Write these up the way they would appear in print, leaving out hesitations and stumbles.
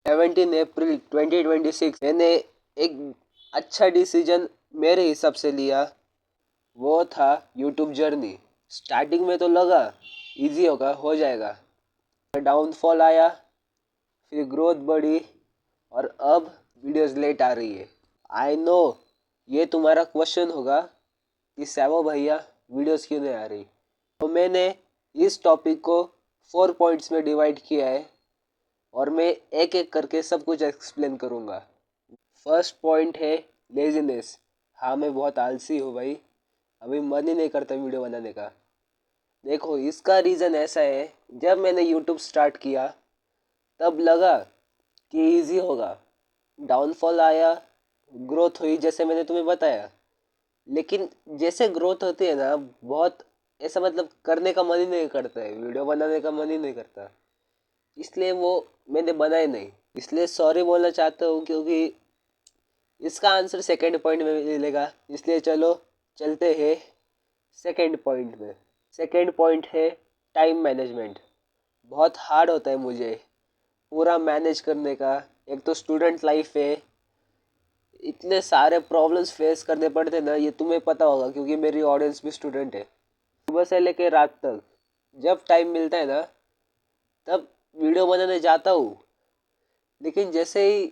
17 अप्रैल 2026 मैंने एक अच्छा डिसीजन मेरे हिसाब से लिया। वो था यूट्यूब जर्नी। स्टार्टिंग में तो लगा इजी होगा, हो जाएगा। डाउनफॉल आया, फिर ग्रोथ बढ़ी, और अब वीडियोस लेट आ रही है। आई नो ये तुम्हारा क्वेश्चन होगा कि सैवो भैया वीडियोस क्यों नहीं आ रही। तो मैंने इस टॉपिक को 4 पॉइंट्स में डिवाइड किया है, और मैं एक एक करके सब कुछ एक्सप्लेन करूँगा। फर्स्ट पॉइंट है लेजीनेस। हाँ, मैं बहुत आलसी हूँ भाई, अभी मन ही नहीं करता वीडियो बनाने का। देखो, इसका रीज़न ऐसा है, जब मैंने यूट्यूब स्टार्ट किया तब लगा कि इजी होगा। डाउनफॉल आया, ग्रोथ हुई जैसे मैंने तुम्हें बताया। लेकिन जैसे ग्रोथ होती है ना, बहुत ऐसा मतलब करने का मन ही नहीं करता है, वीडियो बनाने का मन ही नहीं करता। इसलिए वो मैंने बनाए नहीं। इसलिए सॉरी बोलना चाहता हूँ, क्योंकि इसका आंसर सेकंड पॉइंट में मिलेगा। इसलिए चलो चलते हैं सेकंड पॉइंट में। सेकंड पॉइंट है टाइम मैनेजमेंट। बहुत हार्ड होता है मुझे पूरा मैनेज करने का। एक तो स्टूडेंट लाइफ है, इतने सारे प्रॉब्लम्स फेस करने पड़ते हैं ना, ये तुम्हें पता होगा क्योंकि मेरी ऑडियंस भी स्टूडेंट है। सुबह से लेकर रात तक जब टाइम मिलता है ना, तब वीडियो बनाने जाता हूँ। लेकिन जैसे ही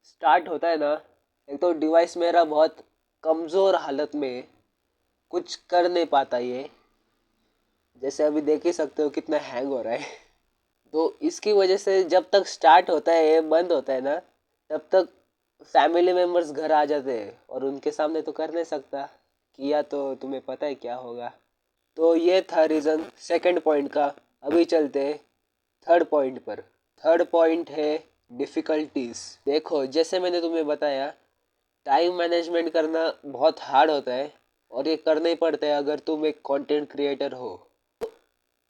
स्टार्ट होता है ना, एक तो डिवाइस मेरा बहुत कमज़ोर हालत में है, कुछ कर नहीं पाता ये। जैसे अभी देख ही सकते हो कितना हैंग हो रहा है। तो इसकी वजह से जब तक स्टार्ट होता है, ये बंद होता है ना, तब तक फैमिली मेम्बर्स घर आ जाते हैं, और उनके सामने तो कर नहीं सकता, किया तो तुम्हें पता है क्या होगा। तो ये था रीज़न सेकंड पॉइंट का। अभी चलते हैं थर्ड पॉइंट पर। थर्ड पॉइंट है डिफ़िकल्टीज। देखो, जैसे मैंने तुम्हें बताया, टाइम मैनेजमेंट करना बहुत हार्ड होता है, और ये करना ही पड़ता है अगर तुम एक कंटेंट क्रिएटर हो।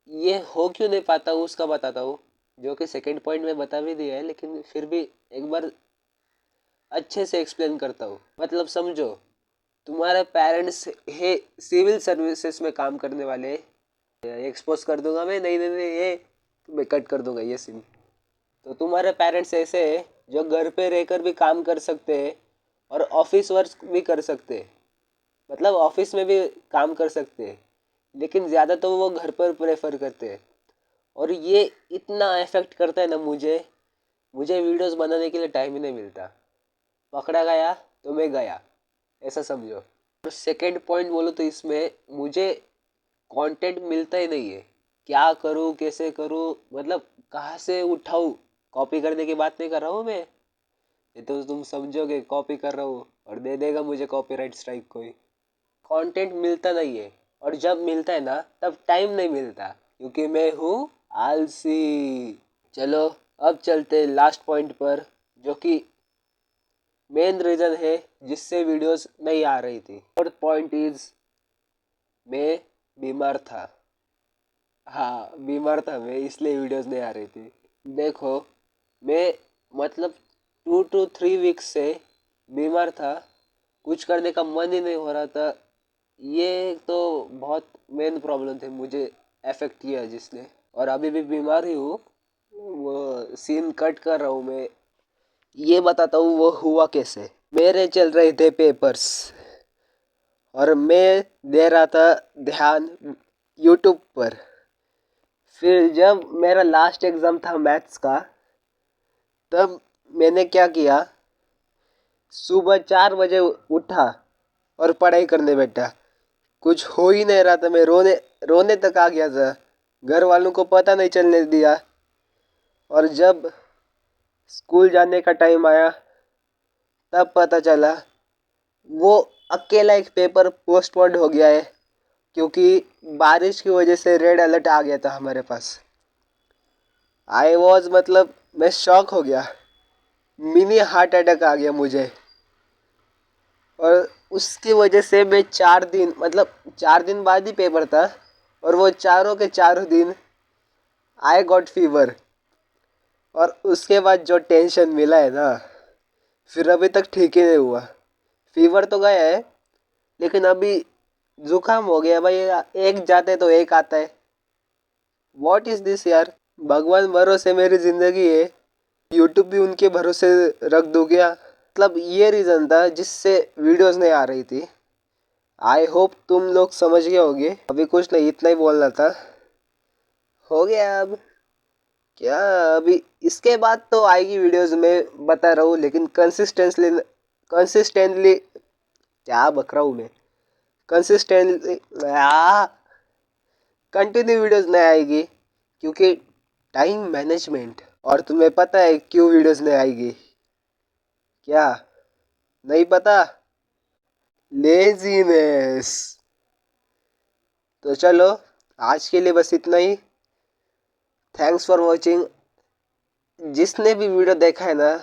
ये हो क्यों नहीं पाता हूँ उसका बताता हूँ, जो कि सेकंड पॉइंट में बता भी दिया है, लेकिन फिर भी एक बार अच्छे से एक्सप्लेन करता हूँ। मतलब समझो, तुम्हारे पेरेंट्स है सिविल सर्विसेज में काम करने वाले। एक्सपोज कर दूंगा मैं, नहीं नहीं नहीं, ये मैं कट कर दूंगा ये सीन। तो तुम्हारे पेरेंट्स ऐसे हैं जो घर पे रहकर भी काम कर सकते हैं, और ऑफिस वर्क भी कर सकते हैं। मतलब ऑफिस में भी काम कर सकते हैं, लेकिन ज़्यादा तो वो घर पर प्रेफर करते हैं। और ये इतना इफेक्ट करता है ना मुझे मुझे वीडियोस बनाने के लिए टाइम ही नहीं मिलता। पकड़ा गया तो मैं गया, ऐसा समझो। और सेकंड पॉइंट बोलो तो इसमें मुझे कंटेंट मिलता ही नहीं है। क्या करूँ, कैसे करूँ, मतलब कहाँ से उठाऊँ। कॉपी करने की बात नहीं कर रहा हूँ मैं, ये तो तुम समझोगे कॉपी कर रहा हूँ और दे देगा मुझे कॉपीराइट स्ट्राइक कोई। कंटेंट मिलता नहीं है, और जब मिलता है ना, तब टाइम नहीं मिलता, क्योंकि मैं हूँ आलसी। चलो अब चलते लास्ट पॉइंट पर, जो कि मेन रीज़न है जिससे वीडियोस नहीं आ रही थी। फोर्थ पॉइंट इज, मैं बीमार था। हाँ, बीमार था मैं, इसलिए वीडियोस नहीं आ रही थी। देखो, मैं मतलब 2 to 3 वीक्स से बीमार था, कुछ करने का मन ही नहीं हो रहा था। ये तो बहुत मेन प्रॉब्लम थी मुझे अफेक्ट किया जिसने। और अभी भी बीमार ही हूँ, वो सीन कट कर रहा हूँ मैं। ये बताता हूँ वो हुआ कैसे। मेरे चल रहे थे पेपर्स, और मैं दे रहा था ध्यान यूट्यूब पर। फिर जब मेरा लास्ट एग्ज़ाम था मैथ्स का, तब मैंने क्या किया, सुबह 4 बजे उठा और पढ़ाई करने बैठा। कुछ हो ही नहीं रहा था, मैं रोने रोने तक आ गया था। घर वालों को पता नहीं चलने दिया। और जब स्कूल जाने का टाइम आया, तब पता चला वो अकेला एक पेपर पोस्टपोन्ड हो गया है, क्योंकि बारिश की वजह से रेड अलर्ट आ गया था हमारे पास। आई वॉज मतलब मैं शॉक हो गया, मिनी हार्ट अटैक आ गया मुझे। और उसकी वजह से मैं 4 दिन, मतलब 4 दिन बाद ही पेपर था, और वो चारों के चारों दिन आई गॉट फीवर। और उसके बाद जो टेंशन मिला है ना, फिर अभी तक ठीक ही नहीं हुआ। फीवर तो गया है, लेकिन अभी जुकाम हो गया भाई। एक जाते तो एक आता है। व्हाट इज़ दिस यार। भगवान भरोसे मेरी ज़िंदगी है, यूट्यूब भी उनके भरोसे रख दो क्या? मतलब ये रीज़न था जिससे वीडियोस नहीं आ रही थी। आई होप तुम लोग समझ गए होगे। अभी कुछ नहीं, इतना ही बोलना था। हो गया अब क्या? अभी इसके बाद तो आएगी वीडियोस में बता रहा हूँ, लेकिन कंसिस्टेंटली क्या बक रहा हूँ मैं, कंसिस्टेंटली कंटिन्यू वीडियोस नहीं आएगी क्योंकि टाइम मैनेजमेंट। और तुम्हें पता है क्यों वीडियोस नहीं आएगी? क्या नहीं पता? लेजीनेस। तो चलो, आज के लिए बस इतना ही। Thanks for watching. जिसने भी वीडियो देखा है ना,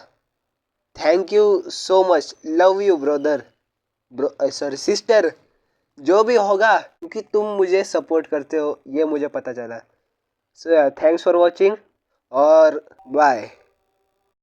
thank you so much. Love you brother, sorry sister, जो भी होगा, क्योंकि तुम मुझे सपोर्ट करते हो ये मुझे पता चला। सो थैंक्स फॉर वॉचिंग और बाय।